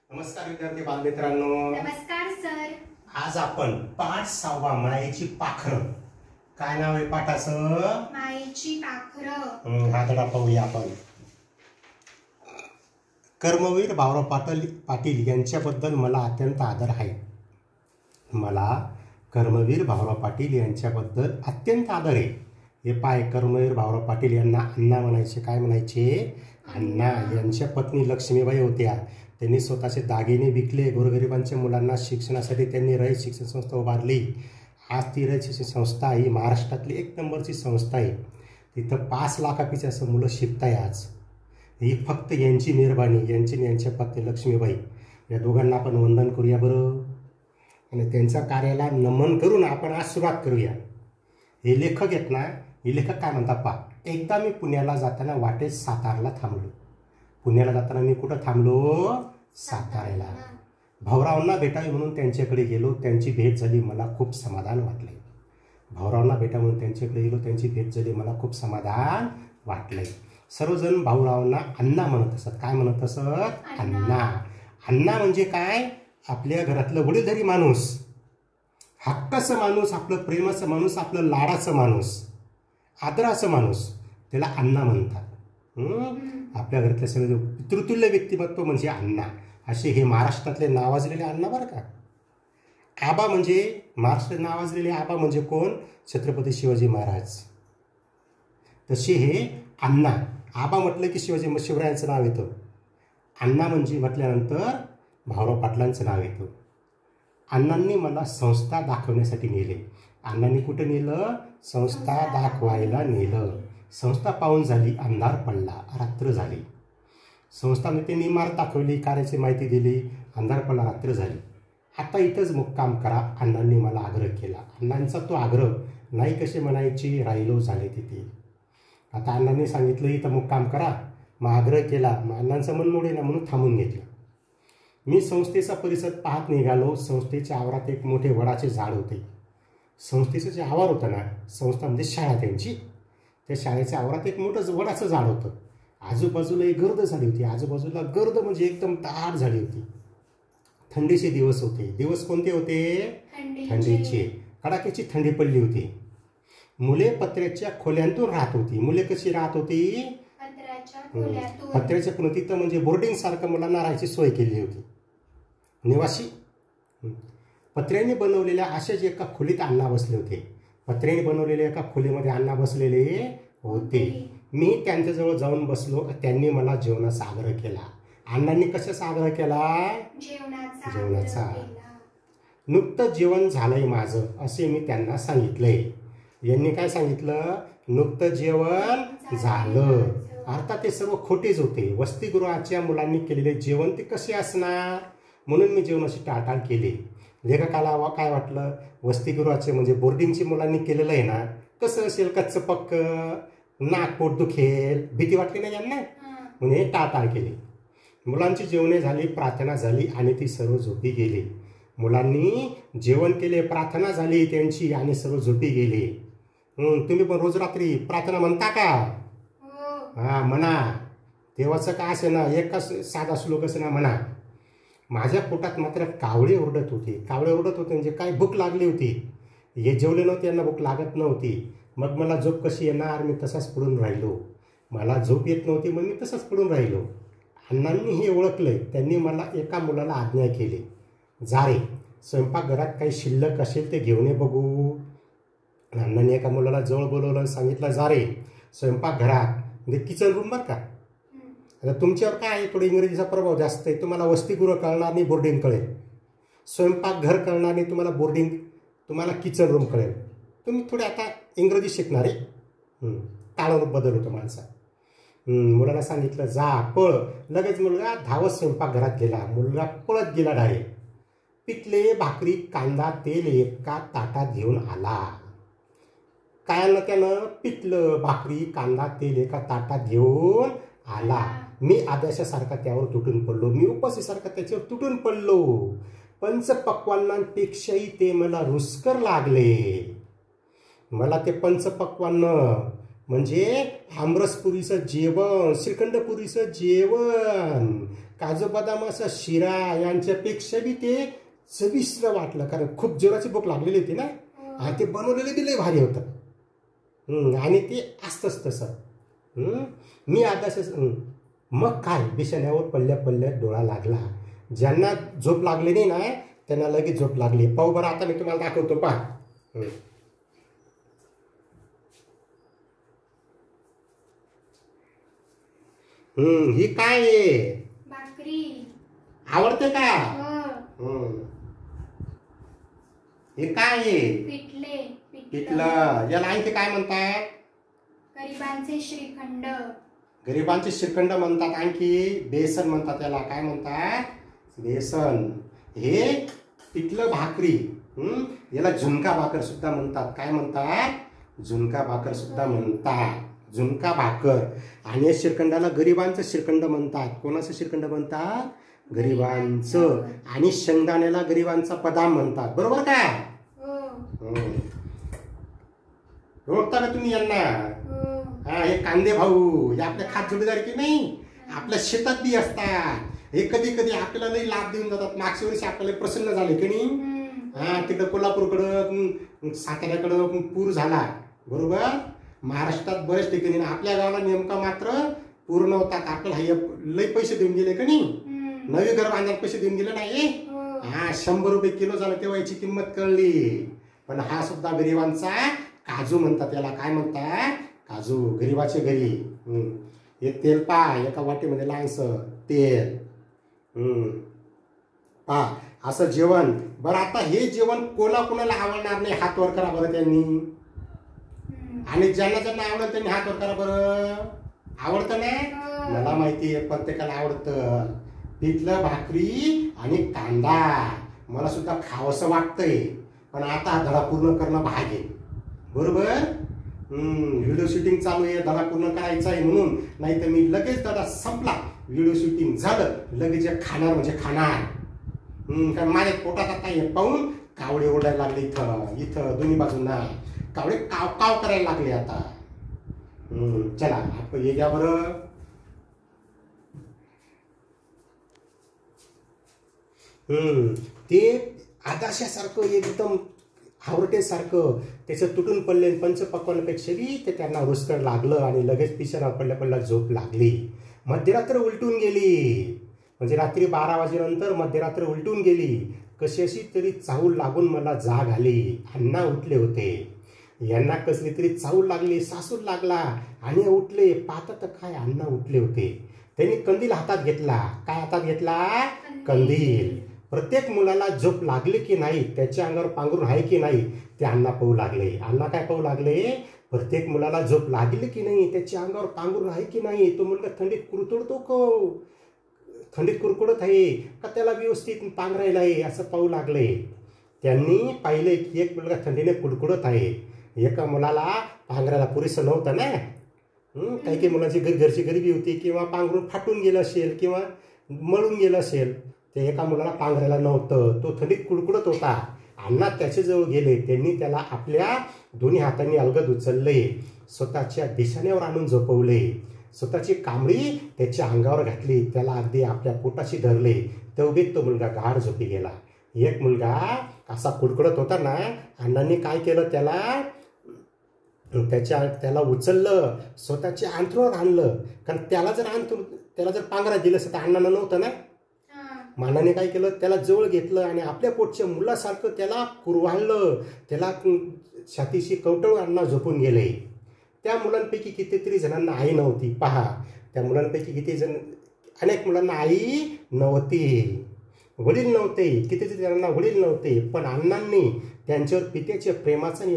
नमस्कार विद्यार्थी बालमित्रांनो. नमस्कार सर. आज आपण पाठ 6वा मायेची पाखरं. काय नाव आहे पाठाचं? मायेची पाखरं. हा धडा पाहूया आपण. कर्मवीर भाऊराव पाटील यांच्याबद्दल मला अत्यंत आदर आहे. मला कर्मवीर भाऊराव पाटील यांच्याबद्दल अत्यंत आदर आहे. हे पाय, कर्मवीर भाऊराव पाटील यांना अण्णा म्हणायचे. काय म्हणायचे? अण्णा. यांच्या पत्नी लक्ष्मीबाई होत्या. त्यांनी स्वतःचे दागिने विकले. गोरगरिबांच्या मुलांना शिक्षणासाठी त्यांनी रयत शिक्षण संस्था उभारली. आज ती रयत शिक्षण संस्था ही महाराष्ट्रातली 1 नंबरची संस्था आहे. तिथं 5 लाखापेक्षा असं मुलं शिकत आहे. आज ही फक्त यांची मेहरबानी, यांची यांच्या पत्नी लक्ष्मीबाई. या दोघांना आपण वंदन करूया बरं, आणि त्यांच्या कार्याला नमन करून आपण आज सुरुवात करूया. हे लेखक आहेत ना, हे लेखक काय म्हणतात पहा. एकदा मी पुण्याला जाताना वाटेत सातारला थांबलो. पुण्याला जाताना मी कुठं थांबलो? साताऱ्याला. भाऊरावांना भेटावे म्हणून त्यांच्याकडे गेलो. त्यांची भेट झाली, मला खूप समाधान वाटले. भाऊरावांना भेटा म्हणून त्यांच्याकडे गेलो, त्यांची भेट झाली, मला खूप समाधान वाटले. सर्वजण भाऊरावांना अण्णा म्हणत असत. काय म्हणत असत? अण्णा. अण्णा म्हणजे काय? आपल्या घरातलं वडीलधारी माणूस, हक्काचं माणूस, आपलं प्रेमाचं माणूस, आपलं लाडाचं माणूस, आदराचं माणूस, त्याला अण्णा म्हणतात. आपल्या घरातले सगळे पितृतुल्य व्यक्तिमत्व म्हणजे अण्णा. असे हे महाराष्ट्रातले नावाजलेले अण्णा बरं का. आबा म्हणजे महाराष्ट्रात नावाजलेले आबा म्हणजे कोण? छत्रपती शिवाजी महाराज. तसे हे अण्णा. आबा म्हटलं की शिवरायांचं नाव येतं. अण्णा म्हणजे म्हटल्यानंतर भाऊराव पाटलांचं नाव येतं. अण्णांनी मला संस्था दाखवण्यासाठी नेले. अण्णांनी कुठं नेलं? संस्था दाखवायला नेलं. संस्था पाहून झाली, अंधार पडला, रात्र झाली. संस्थाने त्यांनी इमारत दाखवली, कार्याची माहिती दिली, अंधार पडला, रात्र झाली. आता इथंच मुक्काम करा, अण्णांनी मला आग्रह केला. अण्णांचा तो आग्रह नाही कसे म्हणायची, राहिलो झाले तिथे. आता अण्णांनी सांगितलं इथं मुक्काम करा, मग आग्रह केला, मग अण्णांचं मन मोडे ना म्हणून थांबून घेतलं. मी संस्थेचा परिसर पाहत निघालो. संस्थेच्या आवारात एक मोठे वडाचे झाड होते. संस्थेचं जे आवार होतं ना, संस्था म्हणजे शाळा त्यांची, त्या शाळेच्या आवारात एक मोठं वडाचं झाड होतं. आजूबाजूला एक गर्द झाली होती. आजूबाजूला गर्द म्हणजे एकदम दाट झाली होती. थंडीचे दिवस होते. दिवस कोणते होते? थंडीचे. कडाक्याची थंडी पडली होती. मुले पत्र्याच्या खोल्यांतून राहत होती. मुले कशी राहत होती? पत्र्याच्या खोल्यात. तिथं म्हणजे बोर्डिंग सारखं मुलांना राहायची सोय केली होती. निवासी पत्र्याने बनवलेल्या अशाच एका खोलीत अण्णा बसले होते. पत्र्याने बनवलेल्या एका खोलीमध्ये अण्णा बसलेले होते. मी त्यांच्याजवळ जाऊन बसलो. त्यांनी मला जेवणाचा आग्रह केला. अण्णांनी कशाचा आग्रह केला? जेवणाचा. नुकतं जेवण झालंय माझं असे मी त्यांना सांगितलंय. यांनी काय सांगितलं? नुकतं जेवण झालं. अर्थात ते सर्व खोटेच होते. वसतिगृहाच्या मुलांनी केलेले जेवण ते कसे असणार, म्हणून मी जेवणाची टाळटाळ केली. लेखकाला काय वाटलं? वसतिगृहाचे म्हणजे बोर्डिंगची मुलांनी केलेलं आहे ना, कसं असेल, कच्चं पक्क, नाकपोट दुखेल, भीती वाटली नाही यांना, म्हणजे टाळटाळ केली. मुलांची जेवणे झाली, प्रार्थना झाली आणि ती सर्व झोपी गेली. मुलांनी जेवण केले, प्रार्थना झाली त्यांची आणि सर्व झोपी गेले. तुम्ही पण रोज रात्री प्रार्थना म्हणता का? हा, म्हणा. देवाचं काय असे ना, एक साधा श्लोक असे ना म्हणा. माझ्या पोटात मात्र कावळे ओरडत होते. कावळे ओरडत होते म्हणजे काय? भूक लागली होती. हे जेवले नव्हते, यांना भूक लागत नव्हती. मग मला झोप कशी येणार? मी तसाच पडून राहिलो. मला झोप येत नव्हती, मग मी तसाच पडून राहिलो. अण्णांनी हे ओळखलंय. त्यांनी मला एका मुलाला आज्ञा केली, जा रे, स्वयंपाकघरात काही शिल्लक असेल ते घेऊन ये बघू. अण्णांनी एका मुलाला जवळ बोलवलं आणि सांगितलं, जा रे, स्वयंपाकघरात म्हणजे किचन रूम बरं का. आता तुमच्यावर काय आहे, थोडं इंग्रजीचा प्रभाव जास्त आहे. तुम्हाला वसतिगृह कळणार नाही, बोर्डिंग कळेल. स्वयंपाकघर कळणार नाही तुम्हाला, बोर्डिंग, तुम्हाला किचन रूम कळेल. तुम्ही थोडे आता इंग्रजी शिकणार आहे. काळावर बदल होतो माणसा. मुलाला सांगितलं, जा, पळ. लगेच मुलगा धावत स्वयंपाकघरात गेला. मुलगा पळत गेला डायरेक्ट. पिठले, भाकरी, कांदा, तेल एका ताटात घेऊन आला. काय ना त्यानं? पिठलं, भाकरी, कांदा, तेल एका ताटात घेऊन आला. मी आदर्शासारखा त्यावर तुटून पडलो. मी उपाशीसारखा त्याच्यावर तुटून पडलो. पंचपक्वान्नांपेक्षाही ते मला रुचकर लागले. मला ते पंचपक्वान्न म्हणजे आमरसपुरीचं जेवण, श्रीखंडपुरीचं जेवण, काजू बदाम असं शिरा यांच्यापेक्षा बी ते चविष्ट वाटलं, कारण खूप जोराची भूक लागलेली होती ना. आणि ते बनवलेलं बी लय भारी होतं. आणि ते असतंच तसं. मी आता मग काय बिछाण्यावर पल्ल्या डोळा लागला. ज्यांना झोप लागली नाही ना त्यांना लगेच झोप लागली. पाहू बरं आता मी तुम्हाला दाखवतो पहा. ही काय आहे? भाकरी. आवडते का? हे काय आहे? पिठलं. याला आणखी काय म्हणतात? गरिबांचे श्रीखंड. गरिबांचे श्रीखंड म्हणतात. आणखी बेसन म्हणतात. याला काय म्हणतात? बेसन. हे पिठलं भाकरी. याला झुणका भाकर सुद्धा म्हणतात. काय म्हणतात? झुणका भाकर सुद्धा म्हणतात. झुणका भाकर. आणि या श्रीखंडाला गरिबांचं श्रीखंड म्हणतात. कोणाचं श्रीखंड म्हणतात? गरिबांचं. आणि शेंगदाण्याला गरिबांचा बदाम म्हणतात. बरोबर का? ओळखता का तुम्ही यांना? हे कांदे भाऊ हे आपल्या खात जोडीदार की नाही, आपल्या शेतात बी असतात. हे कधी कधी आपल्याला लई लाभ देऊन जातात. मागच्या वर्षी आपल्याला प्रसन्न झाले की नाही. तिकडं कोल्हापूरकडं साताऱ्याकडं पूर झाला. बरोबर. महाराष्ट्रात बरेच ठिकाणी. आपल्या गावाला नेमका मात्र पूर नव्हतात. आपल्याला लई पैसे देऊन गेले का नाही. नवे घर बांधायला पैसे देऊन गेले नाही. 100 रुपये किलो झालं तेव्हा याची किंमत कळली. पण हा सुद्धा गरिबांचा काजू म्हणतात. याला काय म्हणतात? काजू. गरिबाचे घरी. हे तेल पा एका वाटीमध्ये लहानसं तेल. पा असं जेवण. बरं आता हे जेवण कोणाला आवडणार नाही हात वर करा बरं त्यांनी. आणि ज्यांना आवडत त्यांनी हात वर करा बरं. आवडतं ना? मला माहिती आहे प्रत्येकाला आवडतं. पिठलं भाकरी आणि कांदा मला सुद्धा खावंसं वाटतंय. पण आता हा धडा पूर्ण करणं भाग आहे. बरोबर. व्हिडिओ शूटिंग चालू आहे. धडा पूर्ण करायचा आहे म्हणून. नाही तर मी लगेच धडा संपला, व्हिडिओ शूटिंग झालं, लगेच खाणार म्हणजे खाणार. कारण माझ्या पोटात आता हे पाहून कावळे ओरडायला लागले. इथं दोन्ही बाजूंना कावळे काव काव करायला लागले आता. चला आपण हे घ्या बरं. ते आदाशासारखं एकदम हावरटेसारखं त्याचं तुटून पडले. पंचपक्वानापेक्षा बी ते त्यांना रुचकर लागलं आणि लगेच पिशाना पडल्या झोप लागली. मध्यरात्र उलटून गेली. म्हणजे रात्री 12 वाजेनंतर मध्यरात्र उलटून गेली. कशी अशी तरी चाहूल लागून मला जाग आली. अण्णा उठले होते. यांना कसली तरी चाहूल लागली, सासूर लागला आणि उठले. पाहता तर काय अण्णा उठले होते. त्यांनी कंदील हातात घेतला. काय हातात घेतला? कंदील. प्रत्येक मुलाला झोप लागली की नाही, त्याच्या अंगावर पांघरून आहे की नाही ते अण्णा पाहू लागले. अण्णा काय पाहू लागले? प्रत्येक मुलाला झोप लागली की नाही, त्याच्या अंगावर पांघरून आहे की नाही, तो मुलगा थंडीत कुरतडतो का, थंडीत कुरकुडत आहे का, त्याला व्यवस्थित पांघरायला आहे असं पाहू लागले. त्यांनी पाहिले की एक मुलगा थंडीने कुडकुडत आहे. एका मुलाला पांघरायला पुरेसं नव्हतं ना. काही मुलांची घरची गरिबी होती किंवा पांघरून फाटून गेलं असेल किंवा मळून गेलं असेल. ते एका मुलाला पांघरायला नव्हतं. तो थंडीत कुडकुडत होता. अण्णा त्याच्याजवळ गेले. त्यांनी त्याला आपल्या दोन्ही हातांनी अलगद उचलले. स्वतःच्या बिछाण्यावर आणून झोपवले. स्वतःची कांबळी त्याच्या अंगावर घातली. त्याला अगदी आपल्या पोटाशी धरले. तेवढीच तो मुलगा गाढ झोपी गेला. एक मुलगा असा कुडकुडत होता ना, अण्णांनी काय केलं, त्याला उचललं, स्वतःच्या अंथरूणावर आणलं. कारण त्याला जर पांघरा दिलं असतं तर अण्णांना नव्हतं ना. अण्णाने काय केलं, त्याला जवळ घेतलं आणि आपल्या पोटच्या मुलासारखं त्याला कुरवाळलं. त्याला छातीशी कवटळून अण्णा झोपून गेले. त्या मुलांपैकी कितीतरी जणांना आई नव्हती. पहा, त्या मुलांपैकी किती जण, अनेक मुलांना आई नव्हती, वडील नव्हते, कितीतरी जणांना वडील नव्हते. पण अण्णांनी त्यांच्यावर पित्याच्या प्रेमाचा आणि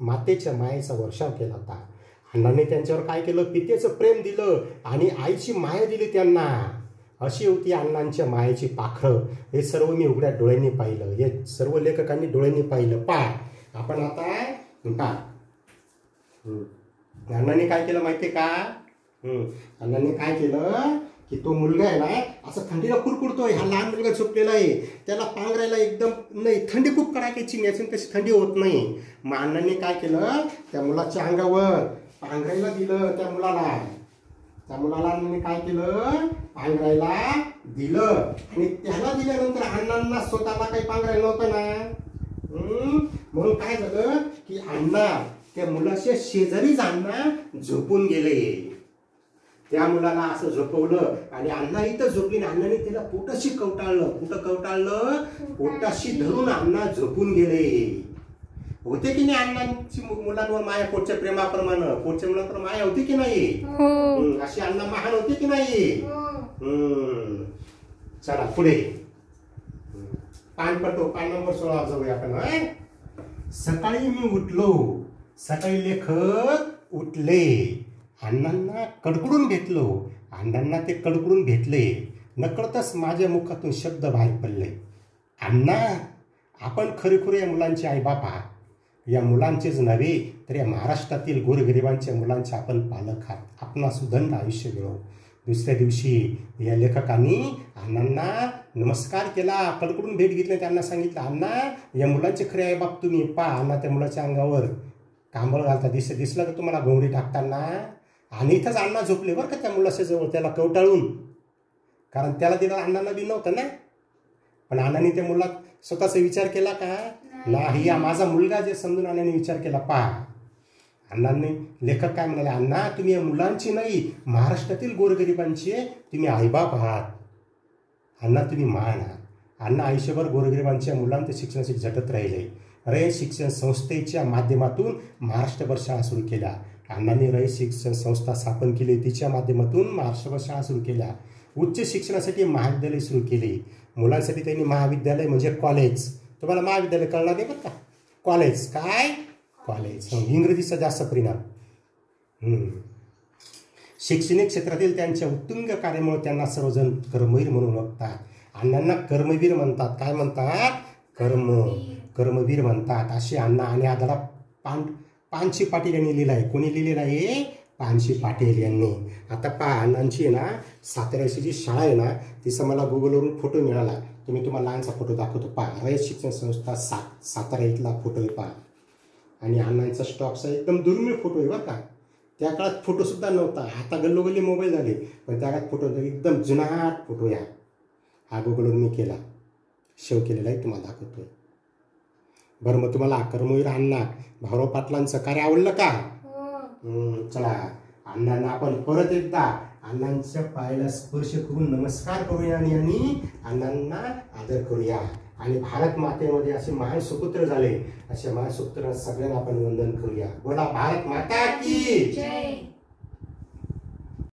मातेच्या मायेचा वर्षाव केला होता. अण्णांनी त्यांच्यावर काय केलं, पित्याचं प्रेम दिलं आणि आईची माया दिली त्यांना. अशी होती अण्णांच्या मायेची पाखरं. हे सर्व मी उघड्या डोळ्यांनी पाहिलं. हे सर्व लेखकांनी डोळ्यांनी पाहिलं. पहा आपण आता अण्णांनी काय केलं माहितीये का? अण्णांनी काय केलं की तो मुलगा आहे ना असं थंडीला कुरकुडतोय. हा लहान मुलगा झोपलेला आहे. त्याला पांघरायला एकदम नाही, थंडी खूप कडाक्याची न्यासून तशी थंडी होत नाही. मग अण्णांनी काय केलं, त्या मुलाच्या अंगावर पांघरायला दिलं त्या मुलाला. त्या मुलाला अण्णांनी काय केलं, पांघरायला दिलं. आणि त्याला दिल्यानंतर अण्णांना स्वतःला काही पांघरायला नव्हतं ना. म्हणून काय झालं की अण्णा त्या मुलाच्या शेजारीच अण्णा झोपून गेले. त्या मुलाला असं झोपवलं आणि अण्णा इथं झोपली. अण्णाने त्याला पोटाशी कवटाळलं. कुठं कवटाळलं, पोटाशी धरून अण्णा झोपून गेले. होते की नाही अण्णांची मुलांवर माया, पोटच्या प्रेमाप्रमाणे पोटच्या मुलांवर माया होती की नाही, अशी अण्णा महान होते की नाही. चला पुढे पान नंबर 16 जाऊया आपण. सकाळी मी उठलो. सकाळी लेखक उठले. अण्णांना कडकडून भेटलो. अण्णांना ते कडकडून भेटले. नकळतच माझ्या मुखातून शब्द बाहेर पडले, अण्णा आपण खरेखुरे या मुलांचे आईबाप आहात. या मुलांचेच नव्हे तर या महाराष्ट्रातील गोरगरिबांच्या मुलांचे आपण पालक आहात. आपणा सुदंड आयुष्य मिळो. दुसऱ्या दिवशी या लेखकांनी अण्णांना नमस्कार केला, कडकडून भेट घेतली. त्यांना सांगितलं, अण्णा या मुलांचे खरे आईबाप तुम्ही. पहा अण्णा त्या मुलाच्या अंगावर कांबळ घालता दिसलं का तुम्हाला घोंगडी टाकताना. आणि इथंच अण्णा झोपले बरं का त्या मुलाच्या जवळ, त्याला कवटाळून. कारण त्याला दिलं अण्णांना बी नव्हतं ना. पण अण्णांनी त्या मुलात स्वतःचा विचार केला का नाही, हा माझा मुलगा जे समजून अण्णांनी विचार केला. पहा अण्णांनी, लेखक काय म्हणाले, अण्णा तुम्ही या मुलांची नाही महाराष्ट्रातील गोरगरिबांचे तुम्ही आईबाप आहात. अण्णा तुम्ही महान आहात. अण्णा आयुष्यभर गोरगरिबांच्या मुलांच्या शिक्षणासाठी झटत राहिले. रयत शिक्षण संस्थेच्या माध्यमातून महाराष्ट्रभर शाळा सुरू केल्या. अण्णांनी रयत शिक्षण संस्था स्थापन केली, तिच्या माध्यमातून महाराष्ट्रभर शाळा सुरू केल्या. उच्च शिक्षणासाठी महाविद्यालय सुरू केले. मुलांसाठी त्यांनी महाविद्यालय म्हणजे कॉलेज. तुम्हाला महाविद्यालय कळणार नाही बरं का, कॉलेज काय कॉलेज, इंग्रजीचा जास्त परिणाम. शैक्षणिक क्षेत्रातील त्यांच्या उत्तुंग कार्यामुळे त्यांना सर्वजण कर्मवीर म्हणून ओळखतात. अण्णांना कर्मवीर म्हणतात. काय म्हणतात, कर्मवीर म्हणतात. असे अण्णा. आणि हा धडा पानशी पाटील यांनी लिहिला आहे. कोणी लिहिलेला आहे, पानशी पाटील यांनी. आता पहा अण्णांची आहे ना साताऱ्याची जी शाळा आहे ना, तिचा मला गुगलवरून फोटो मिळाला. तुम्हाला लहानसा फोटो दाखवतो. पहा रयत शिक्षण संस्था सातारा इथला फोटो आहे पहा. आणि अण्णांचा स्टॉकचा एकदम दुर्मिळ फोटो आहे बरं का. त्या काळात फोटोसुद्धा नव्हता. आता गल्लोगल्ली मोबाईल झाले, पण त्या काळात फोटो एकदम जुनाट फोटो या. हा गुगलवरून मी केला, सेव्ह केलेला आहे, तुम्हाला दाखवतोय. बरं मग तुम्हाला कर्मवीर अण्णा भाऊराव पाटलांचं कार्य आवडलं का. चला अण्णांना आपण परत एकदा अण्णांच्या पायाला स्पर्श करून नमस्कार करूया आणि अण्णांना आदर करूया. आणि भारत मातेमध्ये असे महान सुपुत्र झाले, असे महान सुपुत्र सगळ्यांना आपण वंदन करूया. बोला भारत माता की जय.